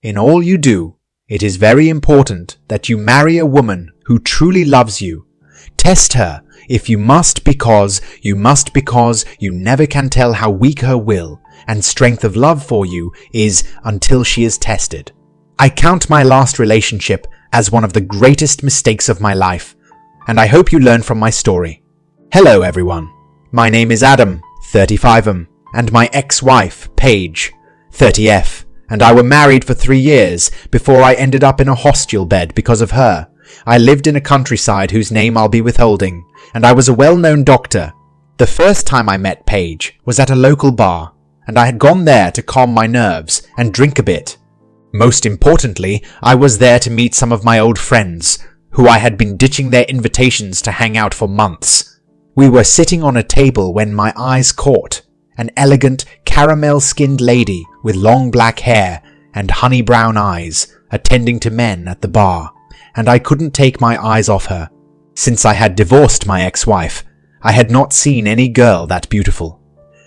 in all you do, it is very important that you marry a woman who truly loves you. Test her if you must because you never can tell how weak her will and strength of love for you is until she is tested. I count my last relationship as one of the greatest mistakes of my life, and I hope you learn from my story. Hello everyone, my name is Adam, 35M, and my ex-wife, Paige, 30F, and I were married for 3 years before I ended up in a hostel bed because of her. I lived in a countryside whose name I'll be withholding, and I was a well-known doctor. The first time I met Paige was at a local bar, and I had gone there to calm my nerves and drink a bit. Most importantly, I was there to meet some of my old friends, who I had been ditching their invitations to hang out for months. We were sitting on a table when my eyes caught an elegant, caramel-skinned lady with long black hair and honey brown eyes attending to men at the bar, and I couldn't take my eyes off her. Since I had divorced my ex-wife, I had not seen any girl that beautiful,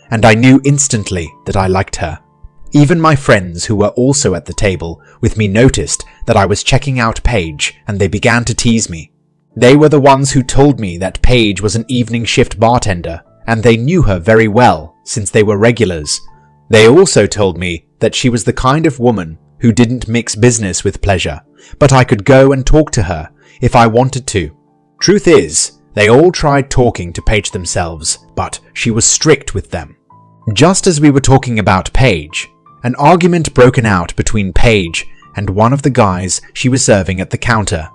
and I knew instantly that I liked her. Even my friends who were also at the table with me noticed that I was checking out Paige, and they began to tease me. They were the ones who told me that Paige was an evening shift bartender, and they knew her very well since they were regulars. They also told me that she was the kind of woman who didn't mix business with pleasure, but I could go and talk to her if I wanted to. Truth is, they all tried talking to Paige themselves, but she was strict with them. Just as we were talking about Paige, an argument broken out between Paige and one of the guys she was serving at the counter.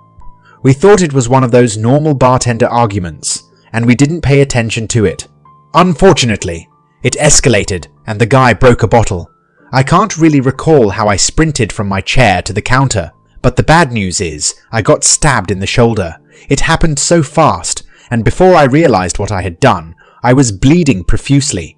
We thought it was one of those normal bartender arguments, and we didn't pay attention to it. Unfortunately, it escalated and the guy broke a bottle. I can't really recall how I sprinted from my chair to the counter, but the bad news is I got stabbed in the shoulder. It happened so fast, and before I realized what I had done, I was bleeding profusely.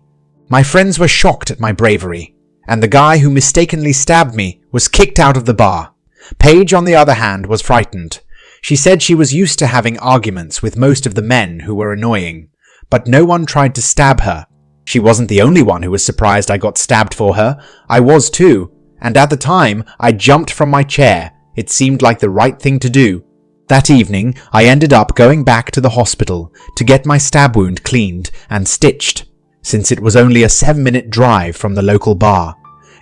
My friends were shocked at my bravery, and the guy who mistakenly stabbed me was kicked out of the bar. Paige, on the other hand, was frightened. She said she was used to having arguments with most of the men who were annoying, but no one tried to stab her. She wasn't the only one who was surprised I got stabbed for her. I was too, and at the time I jumped from my chair. It seemed like the right thing to do. That evening, I ended up going back to the hospital to get my stab wound cleaned and stitched, since it was only a 7-minute drive from the local bar.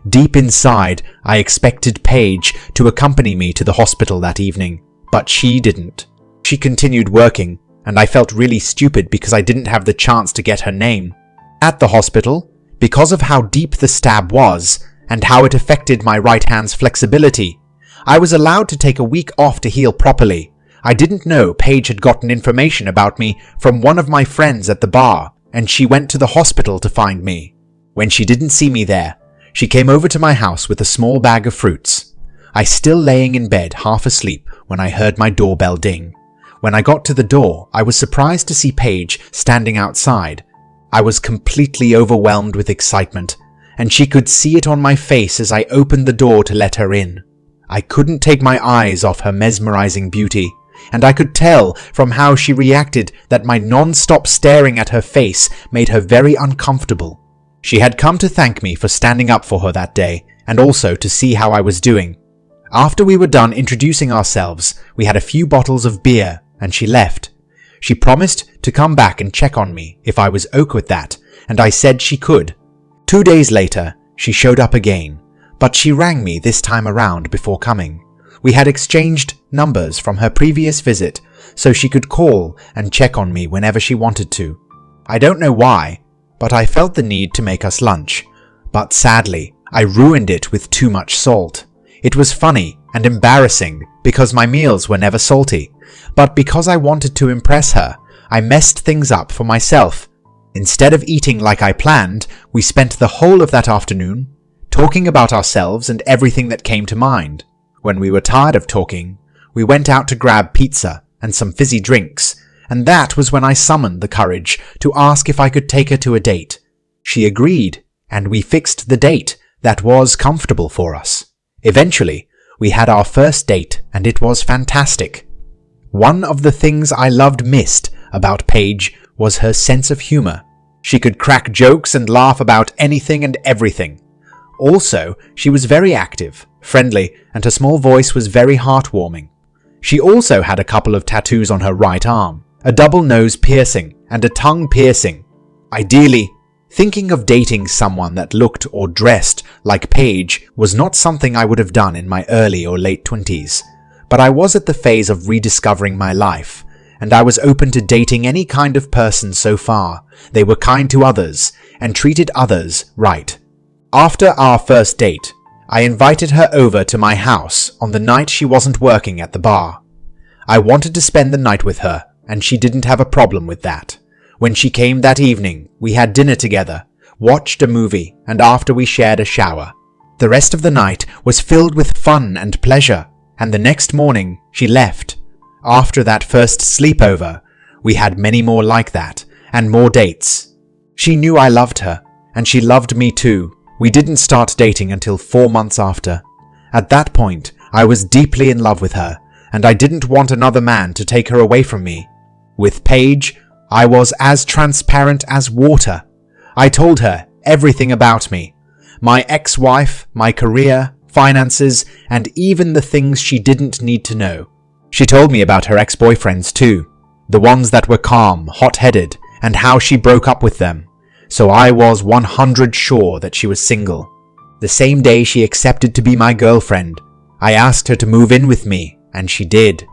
Deep inside, I expected Paige to accompany me to the hospital that evening, but she didn't. She continued working, and I felt really stupid because I didn't have the chance to get her name. At the hospital, because of how deep the stab was and how it affected my right hand's flexibility, I was allowed to take a week off to heal properly. I didn't know Paige had gotten information about me from one of my friends at the bar, and she went to the hospital to find me. When she didn't see me there, she came over to my house with a small bag of fruits. I still laying in bed half asleep when I heard my doorbell ding. When I got to the door, I was surprised to see Paige standing outside. I was completely overwhelmed with excitement, and she could see it on my face as I opened the door to let her in. I couldn't take my eyes off her mesmerizing beauty, and I could tell from how she reacted that my non-stop staring at her face made her very uncomfortable. She had come to thank me for standing up for her that day, and also to see how I was doing. After we were done introducing ourselves, we had a few bottles of beer, and she left. She promised to come back and check on me if I was okay with that, and I said she could. 2 days later, she showed up again, but she rang me this time around before coming. We had exchanged numbers from her previous visit, so she could call and check on me whenever she wanted to. I don't know why, but I felt the need to make us lunch. But sadly, I ruined it with too much salt. It was funny and embarrassing because my meals were never salty, but because I wanted to impress her, I messed things up for myself. Instead of eating like I planned, we spent the whole of that afternoon talking about ourselves and everything that came to mind. When we were tired of talking, we went out to grab pizza and some fizzy drinks, and that was when I summoned the courage to ask if I could take her to a date. She agreed, and we fixed the date that was comfortable for us. Eventually, we had our first date, and it was fantastic. One of the things I loved most about Paige was her sense of humor. She could crack jokes and laugh about anything and everything. Also, she was very active, friendly, and her small voice was very heartwarming. She also had a couple of tattoos on her right arm, a double nose piercing, and a tongue piercing. Ideally, thinking of dating someone that looked or dressed like Paige was not something I would have done in my early or late 20s, but I was at the phase of rediscovering my life, and I was open to dating any kind of person so far. They were kind to others and treated others right. After our first date, I invited her over to my house on the night she wasn't working at the bar. I wanted to spend the night with her, and she didn't have a problem with that. When she came that evening, we had dinner together, watched a movie, and after we shared a shower. The rest of the night was filled with fun and pleasure, and the next morning she left. After that first sleepover, we had many more like that, and more dates. She knew I loved her, and she loved me too. We didn't start dating until 4 months after. At that point, I was deeply in love with her, and I didn't want another man to take her away from me. With Paige, I was as transparent as water. I told her everything about me. My ex-wife, my career, finances, and even the things she didn't need to know. She told me about her ex-boyfriends too, the ones that were calm, hot-headed, and how she broke up with them. So I was 100% sure that she was single. The same day she accepted to be my girlfriend, I asked her to move in with me, and she did.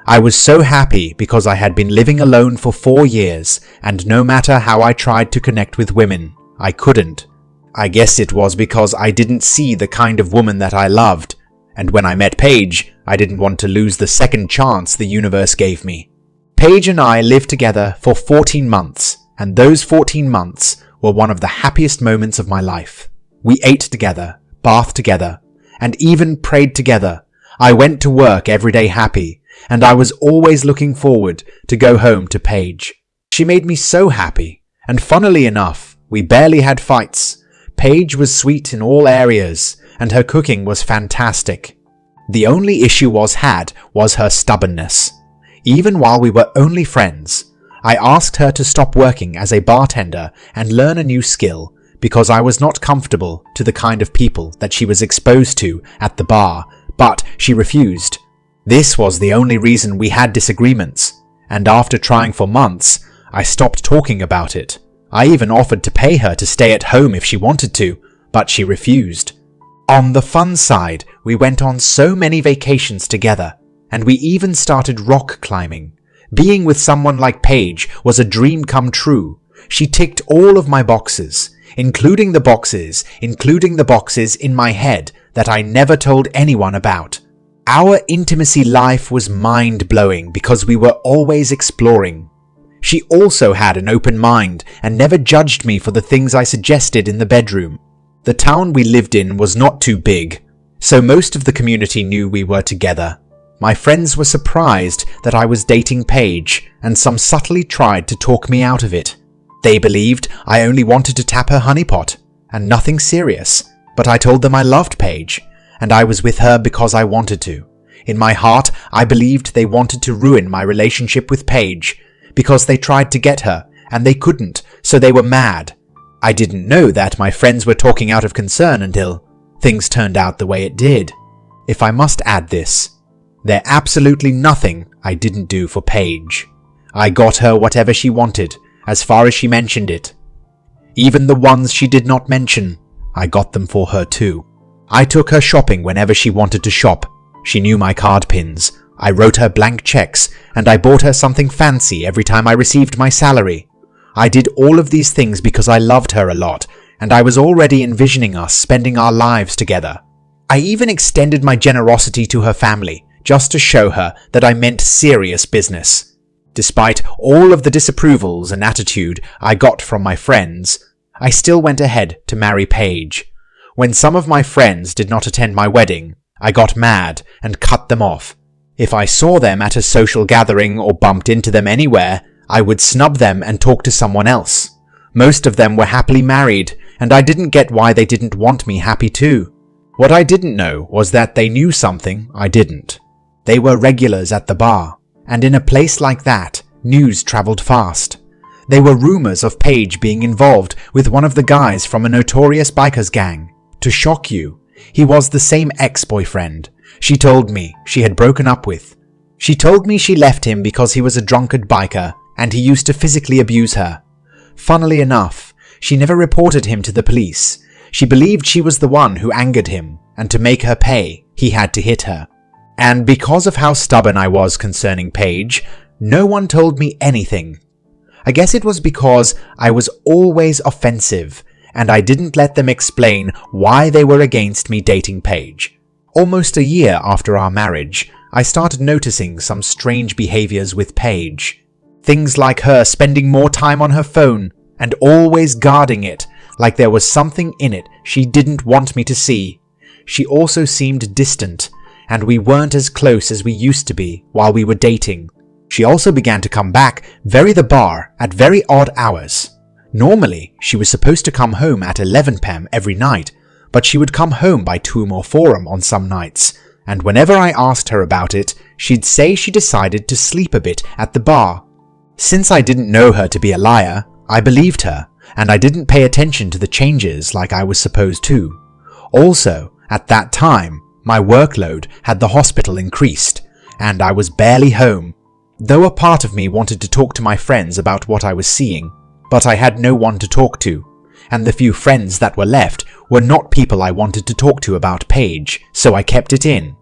I was so happy because I had been living alone for 4 years, and no matter how I tried to connect with women, I couldn't. I guess it was because I didn't see the kind of woman that I loved, and when I met Paige, I didn't want to lose the second chance the universe gave me. Paige and I lived together for 14 months, and those 14 months were one of the happiest moments of my life. We ate together, bathed together, and even prayed together. I went to work every day happy, and I was always looking forward to go home to Paige. She made me so happy, and funnily enough, we barely had fights. Paige was sweet in all areas, and her cooking was fantastic. The only issue was her stubbornness. Even while we were only friends, I asked her to stop working as a bartender and learn a new skill because I was not comfortable to the kind of people that she was exposed to at the bar, but she refused. This was the only reason we had disagreements, and after trying for months, I stopped talking about it. I even offered to pay her to stay at home if she wanted to, but she refused. On the fun side, we went on so many vacations together, and we even started rock climbing. Being with someone like Paige was a dream come true. She ticked all of my boxes, including the boxes in my head that I never told anyone about. Our intimacy life was mind-blowing because we were always exploring. She also had an open mind and never judged me for the things I suggested in the bedroom. The town we lived in was not too big, so most of the community knew we were together. My friends were surprised that I was dating Paige, and some subtly tried to talk me out of it. They believed I only wanted to tap her honeypot, and nothing serious, but I told them I loved Paige, and I was with her because I wanted to. In my heart, I believed they wanted to ruin my relationship with Paige, because they tried to get her, and they couldn't, so they were mad. I didn't know that my friends were talking out of concern until things turned out the way it did. If I must add this, there's absolutely nothing I didn't do for Paige. I got her whatever she wanted, as far as she mentioned it. Even the ones she did not mention, I got them for her too. I took her shopping whenever she wanted to shop. She knew my card pins. I wrote her blank checks, and I bought her something fancy every time I received my salary. I did all of these things because I loved her a lot, and I was already envisioning us spending our lives together. I even extended my generosity to her family, just to show her that I meant serious business. Despite all of the disapprovals and attitude I got from my friends, I still went ahead to marry Paige. When some of my friends did not attend my wedding, I got mad and cut them off. If I saw them at a social gathering or bumped into them anywhere, I would snub them and talk to someone else. Most of them were happily married, and I didn't get why they didn't want me happy too. What I didn't know was that they knew something I didn't. They were regulars at the bar, and in a place like that, news traveled fast. There were rumors of Paige being involved with one of the guys from a notorious bikers gang. To shock you, He was the same ex-boyfriend she told me she had broken up with. She told me she left him because he was a drunkard biker and he used to physically abuse her. Funnily enough, she never reported him to the police. She believed she was the one who angered him, and to make her pay, he had to hit her. And because of how stubborn I was concerning Paige, no one told me anything. I guess it was because I was always offensive, and I didn't let them explain why they were against me dating Paige. Almost a year after our marriage, I started noticing some strange behaviors with Paige. Things like her spending more time on her phone and always guarding it like there was something in it she didn't want me to see. She also seemed distant, and we weren't as close as we used to be while we were dating. She also began to come back the bar at very odd hours. Normally, she was supposed to come home at 11 p.m. every night, but she would come home by 2 or 4 on some nights, and whenever I asked her about it, she'd say she decided to sleep a bit at the bar. Since I didn't know her to be a liar, I believed her, and I didn't pay attention to the changes like I was supposed to. Also, at that time, my workload had the hospital increased, and I was barely home, though a part of me wanted to talk to my friends about what I was seeing, but I had no one to talk to, and the few friends that were left were not people I wanted to talk to about Paige, so I kept it in.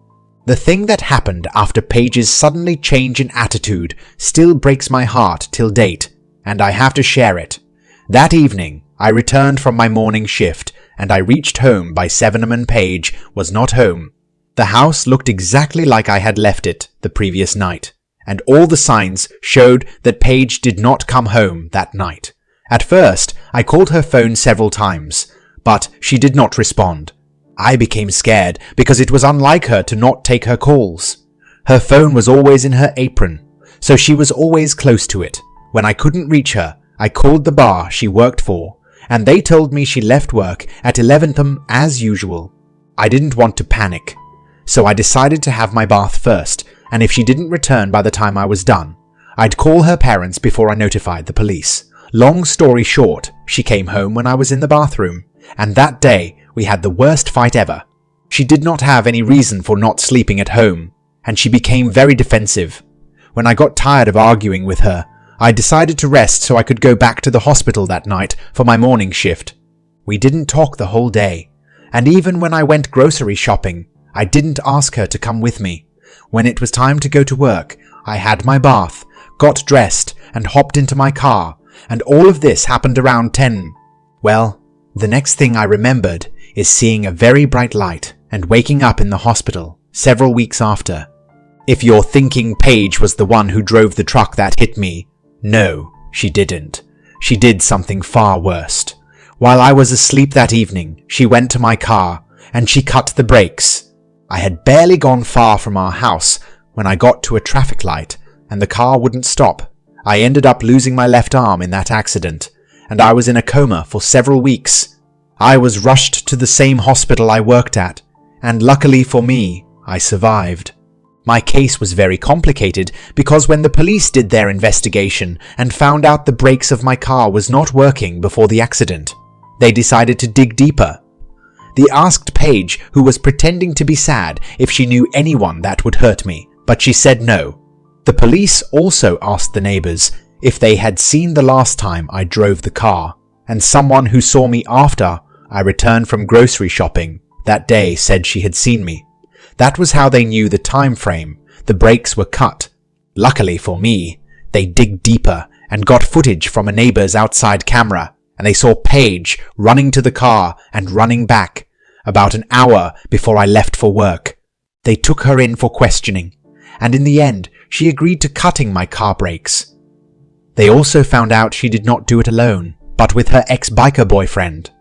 The thing that happened after Paige's suddenly change in attitude still breaks my heart till date, and I have to share it. That evening, I returned from my morning shift, and I reached home by 7 and Paige was not home. The house looked exactly like I had left it the previous night, and all the signs showed that Paige did not come home that night. At first, I called her phone several times, but she did not respond. I became scared because it was unlike her to not take her calls. Her phone was always in her apron, so she was always close to it. When I couldn't reach her, I called the bar she worked for, and they told me she left work at 11 p.m. as usual. I didn't want to panic, so I decided to have my bath first, and if she didn't return by the time I was done, I'd call her parents before I notified the police. Long story short, she came home when I was in the bathroom, and that day we had the worst fight ever. She did not have any reason for not sleeping at home, and she became very defensive. When I got tired of arguing with her, I decided to rest so I could go back to the hospital that night for my morning shift. We didn't talk the whole day, and even when I went grocery shopping, I didn't ask her to come with me. When it was time to go to work, I had my bath, got dressed, and hopped into my car, and all of this happened around 10. Well, the next thing I remembered is seeing a very bright light and waking up in the hospital several weeks after. If you're thinking Paige was the one who drove the truck that hit me, no, she didn't. She did something far worse. While I was asleep that evening, she went to my car and she cut the brakes. I had barely gone far from our house when I got to a traffic light and the car wouldn't stop. I ended up losing my left arm in that accident, and I was in a coma for several weeks. I was rushed to the same hospital I worked at, and luckily for me, I survived. My case was very complicated because when the police did their investigation and found out the brakes of my car was not working before the accident, they decided to dig deeper. They asked Paige, who was pretending to be sad, if she knew anyone that would hurt me, but she said no. The police also asked the neighbors if they had seen the last time I drove the car, and someone who saw me after I returned from grocery shopping that day said she had seen me. That was how they knew the time frame the brakes were cut. Luckily for me, they dig deeper and got footage from a neighbor's outside camera, and they saw Paige running to the car and running back about an hour before I left for work. They took her in for questioning, and in the end, she agreed to cutting my car brakes. They also found out she did not do it alone, but with her ex-biker boyfriend.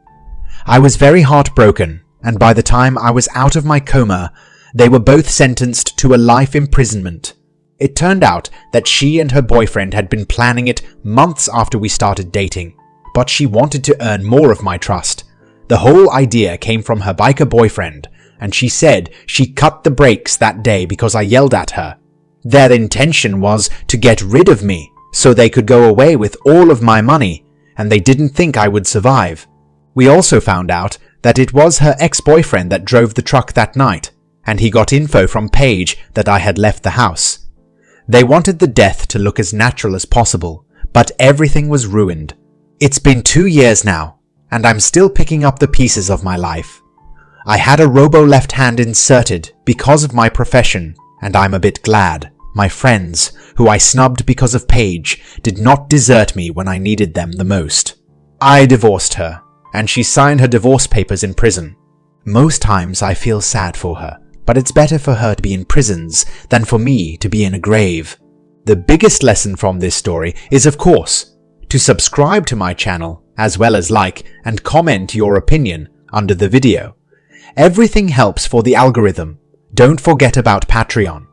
I was very heartbroken, and by the time I was out of my coma, they were both sentenced to a life imprisonment. It turned out that she and her boyfriend had been planning it months after we started dating, but she wanted to earn more of my trust. The whole idea came from her biker boyfriend, and she said she cut the brakes that day because I yelled at her. Their intention was to get rid of me, so they could go away with all of my money, and they didn't think I would survive. We also found out that it was her ex-boyfriend that drove the truck that night, and he got info from Paige that I had left the house. They wanted the death to look as natural as possible, but everything was ruined. It's been 2 years now, and I'm still picking up the pieces of my life. I had a robo left hand inserted because of my profession, and I'm a bit glad. My friends, who I snubbed because of Paige, did not desert me when I needed them the most. I divorced her, and she signed her divorce papers in prison. Most times I feel sad for her, but it's better for her to be in prisons than for me to be in a grave. The biggest lesson from this story is, of course, to subscribe to my channel, as well as like and comment your opinion under the video. Everything helps for the algorithm. Don't forget about Patreon.